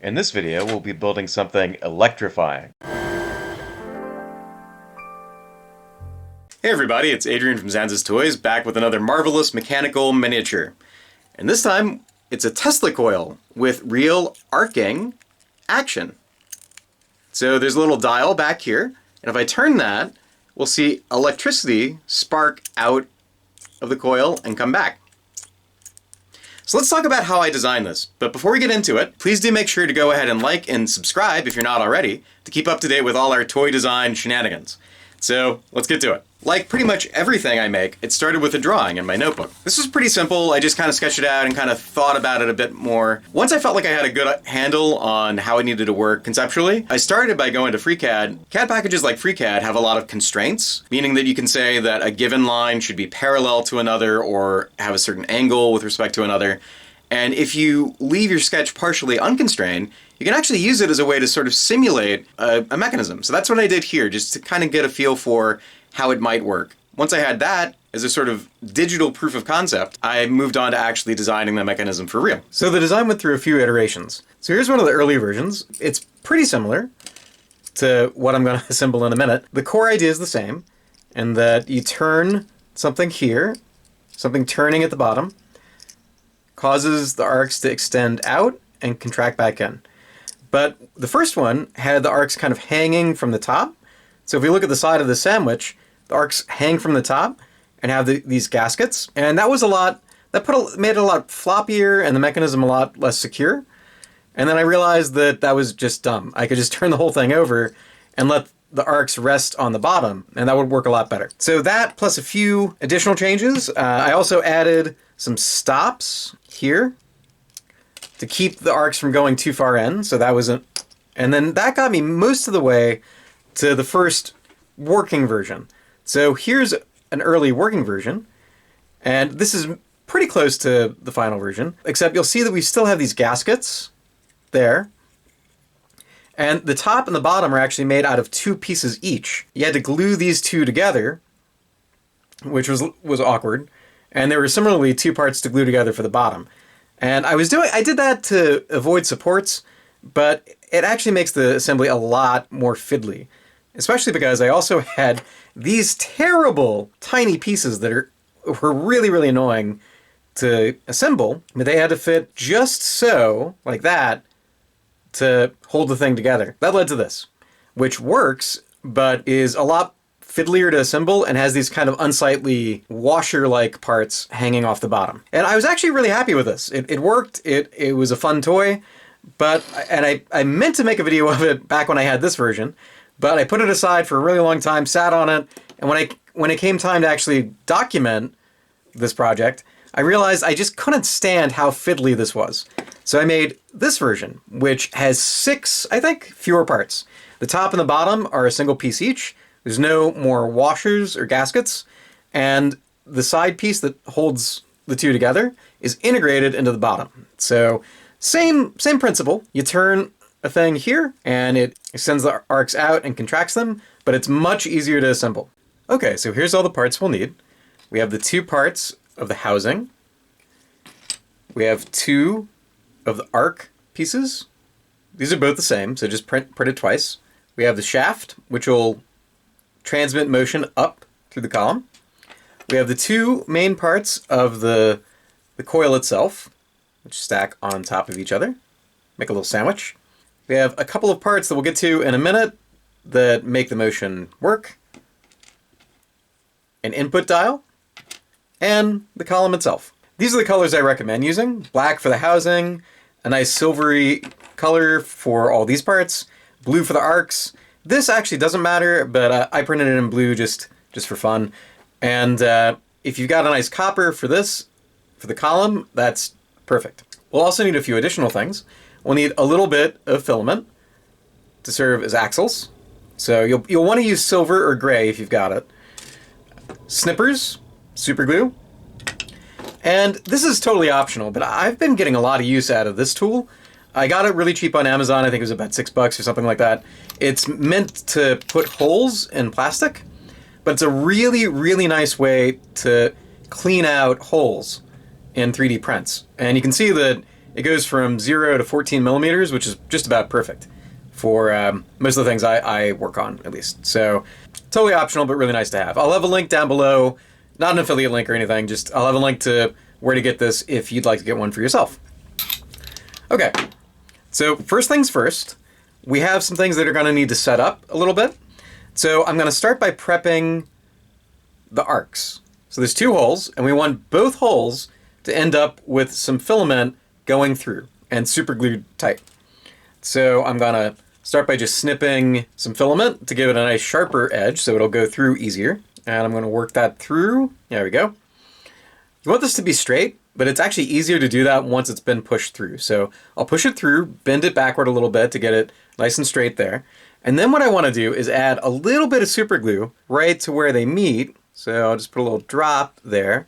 In this video, we'll be building something electrifying. Hey everybody, it's Adrian from Zanza's Toys, back with another marvelous mechanical miniature. And this time, it's a Tesla coil with real arcing action. So there's a little dial back here, and if I turn that, we'll see electricity spark out of the coil and come back. So let's talk about how I designed this. But before we get into it, please do make sure to go ahead and like and subscribe if you're not already, to keep up to date with all our toy design shenanigans. So let's get to it. Like pretty much everything I make, it started with a drawing in my notebook. This was pretty simple. I just kind of sketched it out and kind of thought about it a bit more. Once I felt like I had a good handle on how it needed to work conceptually, I started by going to FreeCAD. CAD packages like FreeCAD have a lot of constraints, meaning that you can say that a given line should be parallel to another or have a certain angle with respect to another. And if you leave your sketch partially unconstrained, you can actually use it as a way to sort of simulate a mechanism. So that's what I did here, just to kind of get a feel for how it might work. Once I had that as a sort of digital proof of concept, I moved on to actually designing the mechanism for real. So the design went through a few iterations. So here's one of the early versions. It's pretty similar to what I'm going to assemble in a minute. The core idea is the same, in that you turn something here, something turning at the bottom, causes the arcs to extend out and contract back in. But the first one had the arcs kind of hanging from the top. So if we look at the side of the sandwich, the arcs hang from the top and have these gaskets. And that was made it a lot floppier and the mechanism a lot less secure. And then I realized that that was just dumb. I could just turn the whole thing over and let the arcs rest on the bottom, and that would work a lot better. So that plus a few additional changes. I also added some stops here to keep the arcs from going too far in. So that was and then that got me most of the way to the first working version. So here's an early working version, and this is pretty close to the final version, except you'll see that we still have these gaskets there. And the top and the bottom are actually made out of two pieces each. You had to glue these two together, which was awkward. And there were similarly two parts to glue together for the bottom. And I did that to avoid supports, but it actually makes the assembly a lot more fiddly. Especially because I also had these terrible tiny pieces that were really, really annoying to assemble, but they had to fit just so, like that, to hold the thing together. That led to this, which works, but is a lot fiddlier to assemble and has these kind of unsightly washer-like parts hanging off the bottom. And I was actually really happy with this. It worked, it was a fun toy, and I meant to make a video of it back when I had this version, but I put it aside for a really long time, sat on it, and when it came time to actually document this project, I realized I just couldn't stand how fiddly this was. So I made this version, which has 6, I think, fewer parts. The top and the bottom are a single piece each. There's no more washers or gaskets, and the side piece that holds the two together is integrated into the bottom. So same principle. You turn a thing here, and it extends the arcs out and contracts them, but it's much easier to assemble. Okay, so here's all the parts we'll need. We have the 2 parts of the housing. We have 2 of the arc pieces. These are both the same, so just print it twice. We have the shaft, which will transmit motion up through the column. We have the 2 main parts of the coil itself, which stack on top of each other. Make a little sandwich. We have a couple of parts that we'll get to in a minute that make the motion work. An input dial, and the column itself. These are the colors I recommend using. Black for the housing, a nice silvery color for all these parts, blue for the arcs. This actually doesn't matter, but I printed it in blue just for fun. And if you've got a nice copper for the column, that's perfect. We'll also need a few additional things. We'll need a little bit of filament to serve as axles. So you'll want to use silver or gray if you've got it. Snippers, super glue. And this is totally optional, but I've been getting a lot of use out of this tool. I got it really cheap on Amazon. I think it was about $6 or something like that. It's meant to put holes in plastic, but it's a really, really nice way to clean out holes in 3D prints. And you can see that it goes from 0 to 14 millimeters, which is just about perfect for most of the things I work on, at least. So totally optional, but really nice to have. I'll have a link down below, not an affiliate link or anything, just I'll have a link to where to get this if you'd like to get one for yourself. Okay, so first things first, we have some things that are gonna need to set up a little bit. So I'm gonna start by prepping the arcs. So there's 2 holes, and we want both holes to end up with some filament going through and super glued tight. So I'm gonna start by just snipping some filament to give it a nice sharper edge so it'll go through easier. And I'm gonna work that through. There we go. You want this to be straight, but it's actually easier to do that once it's been pushed through. So I'll push it through, bend it backward a little bit to get it nice and straight there. And then what I wanna do is add a little bit of super glue right to where they meet. So I'll just put a little drop there.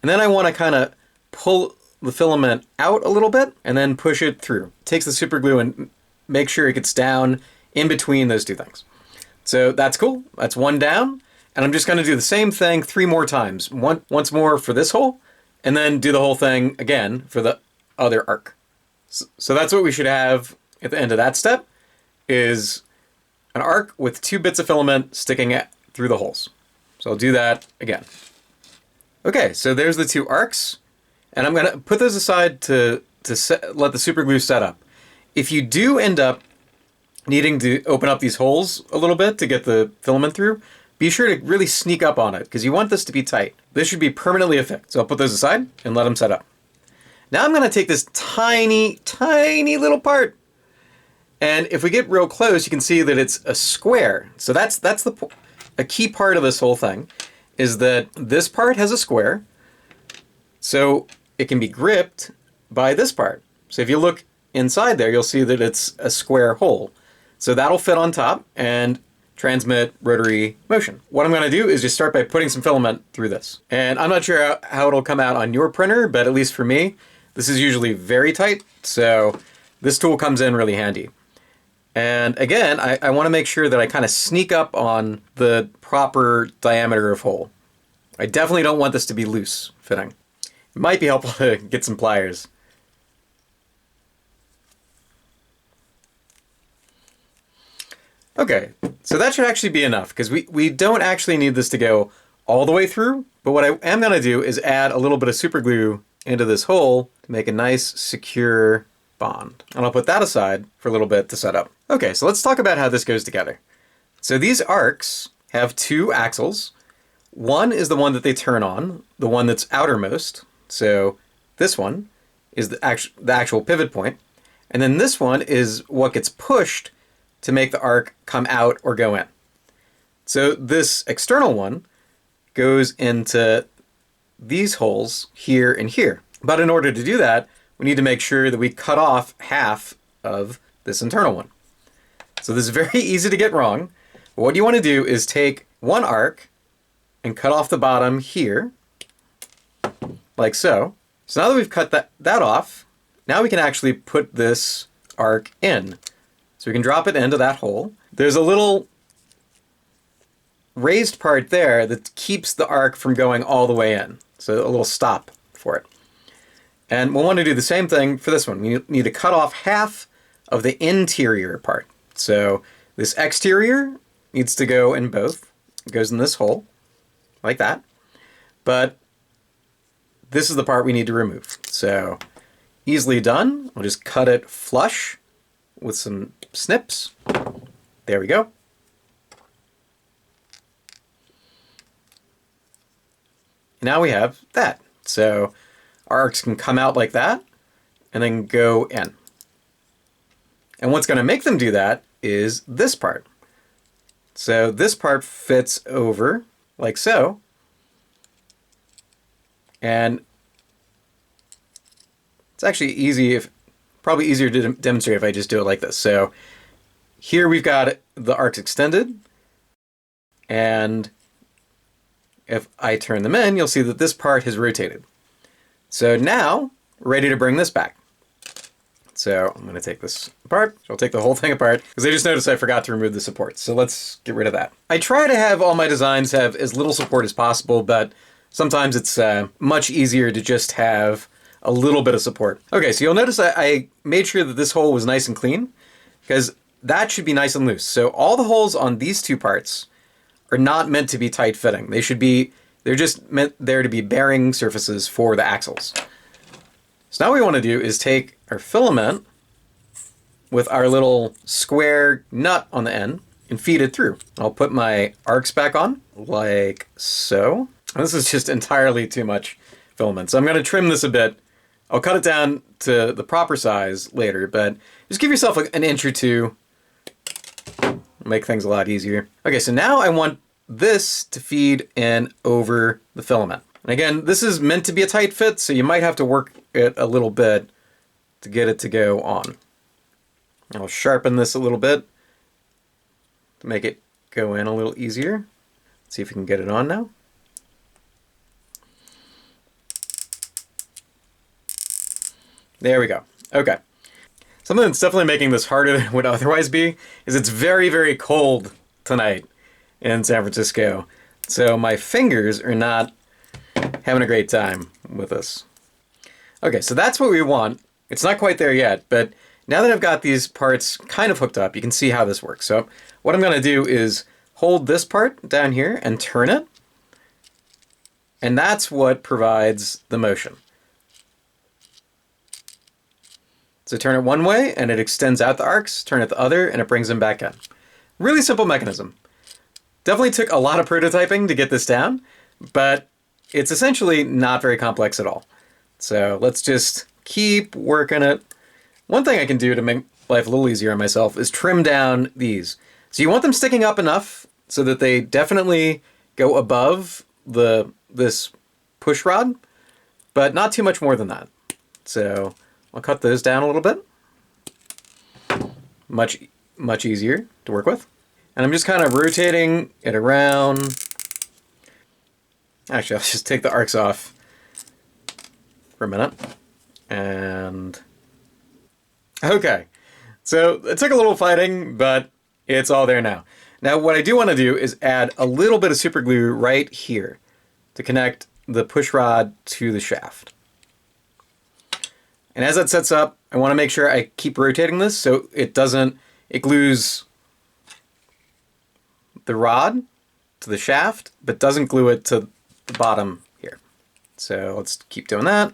And then I wanna kinda pull the filament out a little bit and then push it through. Takes the super glue and make sure it gets down in between those 2 things. So that's cool. That's 1 down. And I'm just gonna do the same thing 3 more times. Once more for this hole, and then do the whole thing again for the other arc. So that's what we should have at the end of that step, is an arc with 2 bits of filament sticking through the holes. So I'll do that again. Okay, so there's the 2 arcs. And I'm gonna put those aside to let the super glue set up. If you do end up needing to open up these holes a little bit to get the filament through, be sure to really sneak up on it because you want this to be tight. This should be permanently affixed. So I'll put those aside and let them set up. Now I'm gonna take this tiny, tiny little part. And if we get real close, you can see that it's a square. So that's a key part of this whole thing, is that this part has a square. So it can be gripped by this part. So if you look inside there, you'll see that it's a square hole. So that'll fit on top and transmit rotary motion. What I'm gonna do is just start by putting some filament through this. And I'm not sure how it'll come out on your printer, but at least for me, this is usually very tight. So this tool comes in really handy. And again, I wanna make sure that I kind of sneak up on the proper diameter of hole. I definitely don't want this to be loose fitting. It might be helpful to get some pliers. Okay, so that should actually be enough because we don't actually need this to go all the way through, but what I am gonna do is add a little bit of super glue into this hole to make a nice secure bond. And I'll put that aside for a little bit to set up. Okay, so let's talk about how this goes together. So these arcs have 2 axles. One is the one that they turn on, the one that's outermost. So this one is the actual pivot point. And then this one is what gets pushed to make the arc come out or go in. So this external one goes into these holes here and here. But in order to do that, we need to make sure that we cut off half of this internal one. So this is very easy to get wrong. But what you want to do is take one arc and cut off the bottom here, like so. So now that we've cut that off, now we can actually put this arc in. So we can drop it into that hole. There's a little raised part there that keeps the arc from going all the way in. So a little stop for it. And we'll want to do the same thing for this one. We need to cut off half of the interior part. So this exterior needs to go in both. It goes in this hole, like that. But this is the part we need to remove. So easily done. I'll just cut it flush with some snips. There we go. Now we have that. So our arcs can come out like that and then go in. And what's going to make them do that is this part. So this part fits over like so. And it's actually probably easier to demonstrate if I just do it like this. So here we've got the arcs extended, and if I turn them in, you'll see that this part has rotated. So now we're ready to bring this back. So I'm going to take this apart. So I'll take the whole thing apart because I just noticed I forgot to remove the support. So let's get rid of that. I try to have all my designs have as little support as possible, but sometimes it's much easier to just have a little bit of support. Okay, so you'll notice I made sure that this hole was nice and clean, because that should be nice and loose. So all the holes on these two parts are not meant to be tight fitting. They're just meant there to be bearing surfaces for the axles. So now what we want to do is take our filament with our little square nut on the end and feed it through. I'll put my arcs back on, like so. This is just entirely too much filament, so I'm going to trim this a bit. I'll cut it down to the proper size later, but just give yourself an inch or two. Make things a lot easier. Okay, so now I want this to feed in over the filament. And again, this is meant to be a tight fit, so you might have to work it a little bit to get it to go on. I'll sharpen this a little bit to make it go in a little easier. Let's see if we can get it on now. There we go. Okay. Something that's definitely making this harder than it would otherwise be is it's very, very cold tonight in San Francisco. So my fingers are not having a great time with this. Okay, so that's what we want. It's not quite there yet, but now that I've got these parts kind of hooked up, you can see how this works. So what I'm going to do is hold this part down here and turn it. And that's what provides the motion. So turn it one way and it extends out the arcs, turn it the other and it brings them back in. Really simple mechanism. Definitely took a lot of prototyping to get this down, but it's essentially not very complex at all. So let's just keep working it. One thing I can do to make life a little easier on myself is trim down these. So you want them sticking up enough so that they definitely go above this push rod, but not too much more than that. So I'll cut those down a little bit. Much easier to work with. And I'm just kind of rotating it around. Actually, I'll just take the arcs off for a minute. And okay. So it took a little fighting, but it's all there now. Now what I do want to do is add a little bit of super glue right here to connect the push rod to the shaft. And as that sets up, I want to make sure I keep rotating this so it glues the rod to the shaft, but doesn't glue it to the bottom here. So let's keep doing that.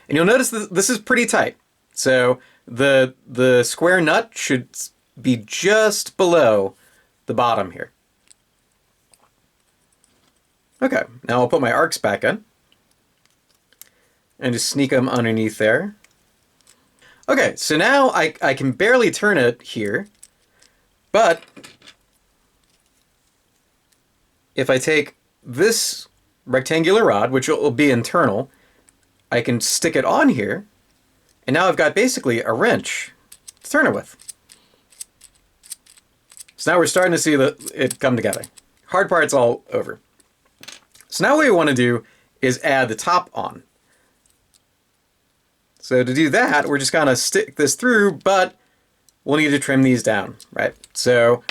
And you'll notice that this is pretty tight. So the square nut should be just below the bottom here. Okay, now I'll put my arcs back in and just sneak them underneath there. Okay, so now I can barely turn it here, but if I take this rectangular rod, which will be internal, I can stick it on here, and now I've got basically a wrench to turn it with. So now we're starting to see it come together. Hard part's all over. So now what we want to do is add the top on. So to do that, we're just going to stick this through, but we'll need to trim these down, right? So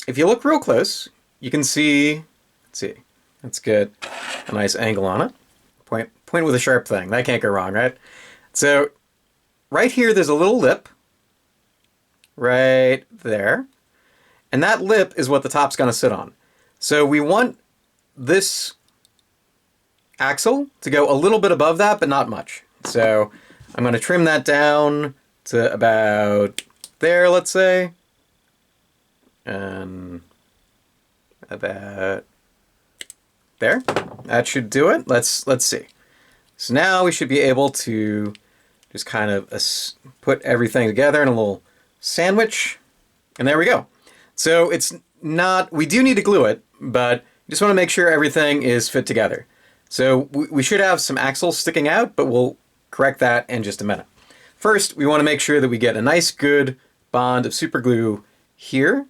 if you look real close, you can see, let's see, let's get a nice angle on it. Point with a sharp thing. That can't go wrong, right? So right here, there's a little lip right there. And that lip is what the top's going to sit on. So we want this axle to go a little bit above that, but not much. So I'm going to trim that down to about there, let's say. And about there. That should do it. Let's see. So now we should be able to just kind of put everything together in a little sandwich. And there we go. So it's not, we do need to glue it, but just want to make sure everything is fit together. So we should have some axles sticking out, but we'll correct that in just a minute. First, we want to make sure that we get a nice good bond of super glue here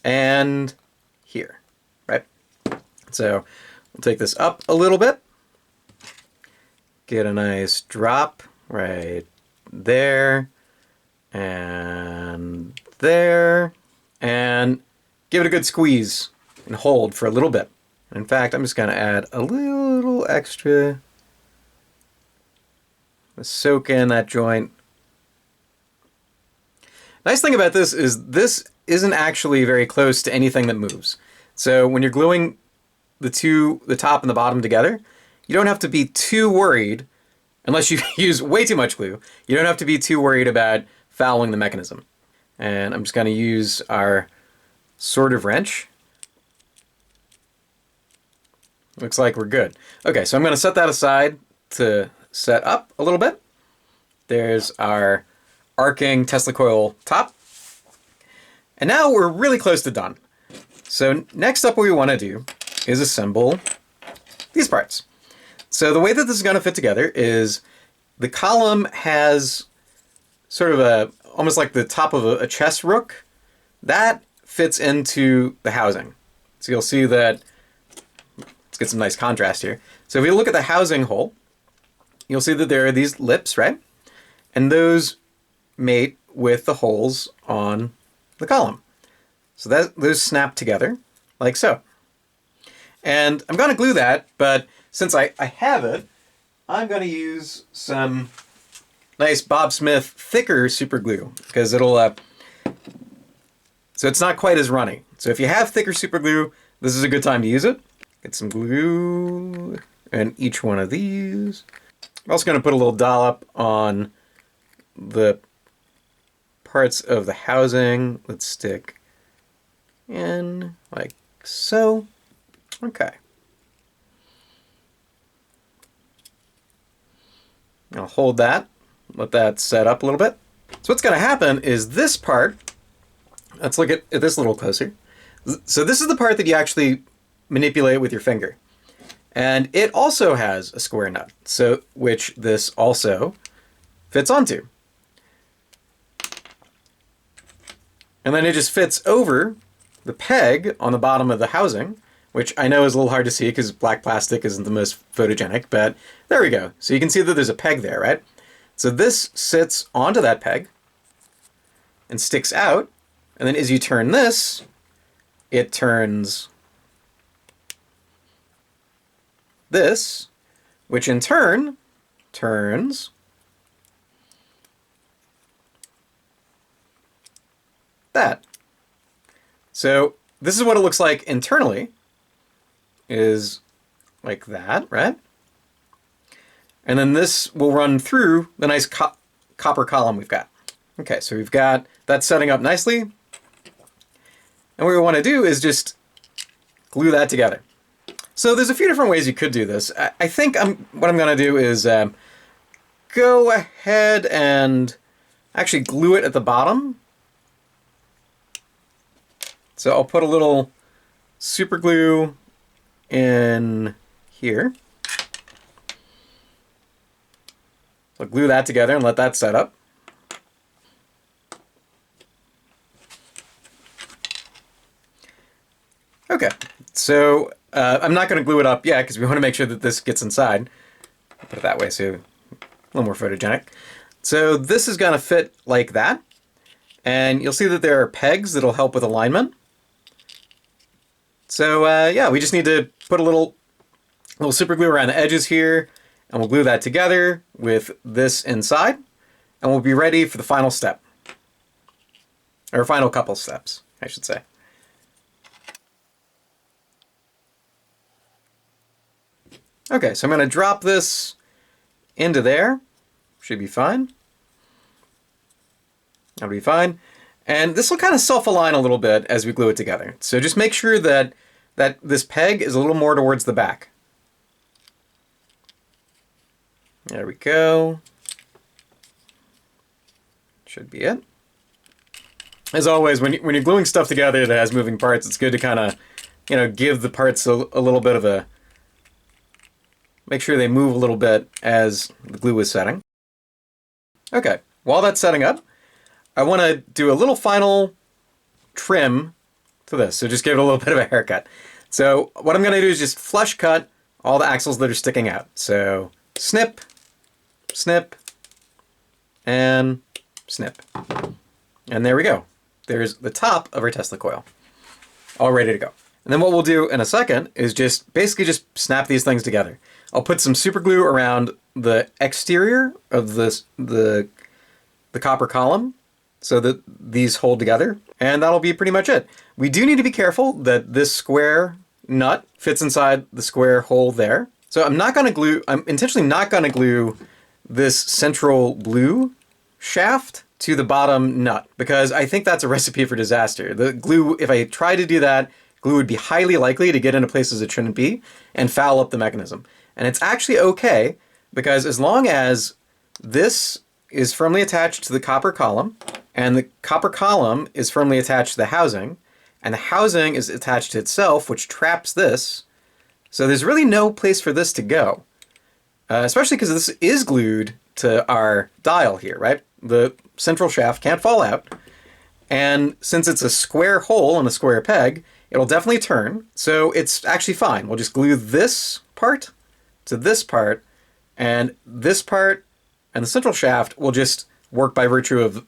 and here, right? So we'll take this up a little bit, get a nice drop right there and there, and give it a good squeeze and hold for a little bit. In fact, I'm just going to add a little extra Soak in that joint. Nice thing about this isn't actually very close to anything that moves. So when you're gluing the top and the bottom together, you don't have to be too worried, unless you use way too much glue, you don't have to be too worried about fouling the mechanism. And I'm just going to use our sortive wrench. Looks like we're good. Okay, so I'm going to set that aside to set up a little bit. There's our arcing Tesla coil top. And now we're really close to done. So next up what we want to do is assemble these parts. So the way that this is going to fit together is the column has sort of almost like the top of a chest rook. That fits into the housing. So you'll see that, let's get some nice contrast here. So if you look at the housing hole, you'll see that there are these lips, right? And those mate with the holes on the column. So those snap together like so. And I'm going to glue that, but since I have it, I'm going to use some nice Bob Smith thicker super glue because it'll, so it's not quite as runny. So if you have thicker super glue, this is a good time to use it. Get some glue in each one of these. I'm also going to put a little dollop on the parts of the housing. Let's stick in like so. Okay. I'll hold that, let that set up a little bit. So what's going to happen is this part, let's look at this a little closer. So this is the part that you actually manipulate with your finger. And it also has a square nut, so which this also fits onto. And then it just fits over the peg on the bottom of the housing, which I know is a little hard to see because black plastic isn't the most photogenic, but there we go. So you can see that there's a peg there, right? So this sits onto that peg and sticks out, and then as you turn this, it turns this, which in turn turns that. So this is what it looks like internally. Is like that, right? And then this will run through the nice copper column we've got. Okay, so we've got that setting up nicely. And what we want to do is just glue that together. So there's a few different ways you could do this. I think what I'm going to do is go ahead and actually glue it at the bottom. So I'll put a little super glue in here. So glue that together and let that set up. Okay, so I'm not going to glue it up yet because we want to make sure that this gets inside. I'll put it that way so a little more photogenic. So this is going to fit like that. And you'll see that there are pegs that'll help with alignment. So yeah, we just need to put a little super glue around the edges here, and we'll glue that together with this inside, and we'll be ready for the final step. Or final couple steps, I should say. Okay, so I'm going to drop this into there. Should be fine. That'll be fine. And this will kind of self-align a little bit as we glue it together. So just make sure that this peg is a little more towards the back. There we go. Should be it. As always, when you're gluing stuff together that has moving parts, it's good to kind of, give the parts a little bit of a, make sure they move a little bit as the glue is setting. Okay, while that's setting up, I want to do a little final trim to this, so just give it a little bit of a haircut. So what I'm going to do is just flush cut all the axles that are sticking out. So snip, snip, and snip. And there we go. There's the top of our Tesla coil, all ready to go. And then what we'll do in a second is basically just snap these things together. I'll put some super glue around the exterior of the copper column so that these hold together, and that'll be pretty much it. We do need to be careful that this square nut fits inside the square hole there. So I'm intentionally not going to glue this central blue shaft to the bottom nut, because I think that's a recipe for disaster. The glue, if I try to do that, glue would be highly likely to get into places it shouldn't be and foul up the mechanism. And it's actually okay, because as long as this is firmly attached to the copper column, and the copper column is firmly attached to the housing, and the housing is attached to itself, which traps this, so there's really no place for this to go. Especially because this is glued to our dial here, right? The central shaft can't fall out. And since it's a square hole and a square peg, it'll definitely turn. So it's actually fine. We'll just glue this part to this part, and this part and the central shaft will just work by virtue of,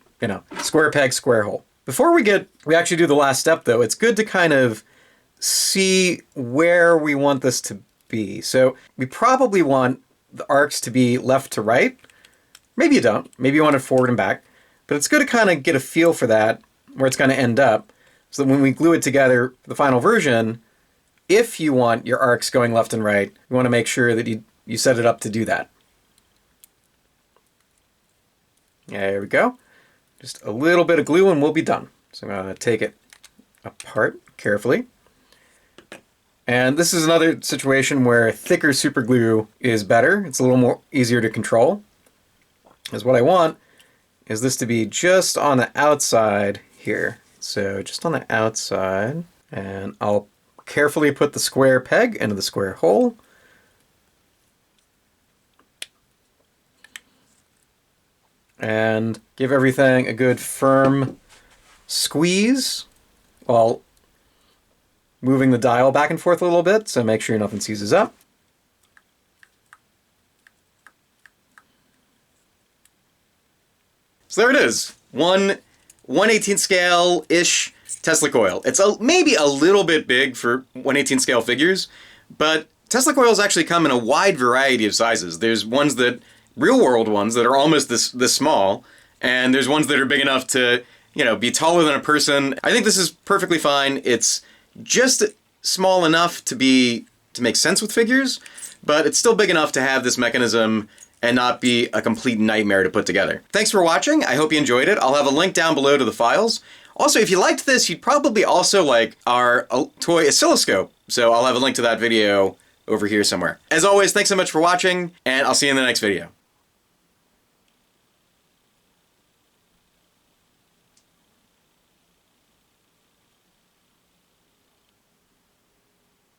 square peg, square hole. Before we actually do the last step though, it's good to kind of see where we want this to be. So we probably want the arcs to be left to right. Maybe you don't. Maybe you want it forward and back. But it's good to kind of get a feel for that, where it's going to end up, so that when we glue it together, the final version, if you want your arcs going left and right, you want to make sure that you set it up to do that. There we go. Just a little bit of glue and we'll be done. So I'm going to take it apart carefully. And this is another situation where thicker super glue is better. It's a little more easier to control. Because what I want is this to be just on the outside here. So just on the outside. And I'll carefully put the square peg into the square hole. And give everything a good firm squeeze while moving the dial back and forth a little bit, so make sure nothing seizes up. So there it is. 1/18 scale-ish Tesla coil. It's maybe a little bit big for 1/18 scale figures, but Tesla coils actually come in a wide variety of sizes. There's ones that, real-world ones, that are almost this small, and there's ones that are big enough to, be taller than a person. I think this is perfectly fine. It's just small enough to make sense with figures, but it's still big enough to have this mechanism and not be a complete nightmare to put together. Thanks for watching. I hope you enjoyed it. I'll have a link down below to the files. Also, if you liked this, you'd probably also like our toy oscilloscope. So I'll have a link to that video over here somewhere. As always, thanks so much for watching, and I'll see you in the next video.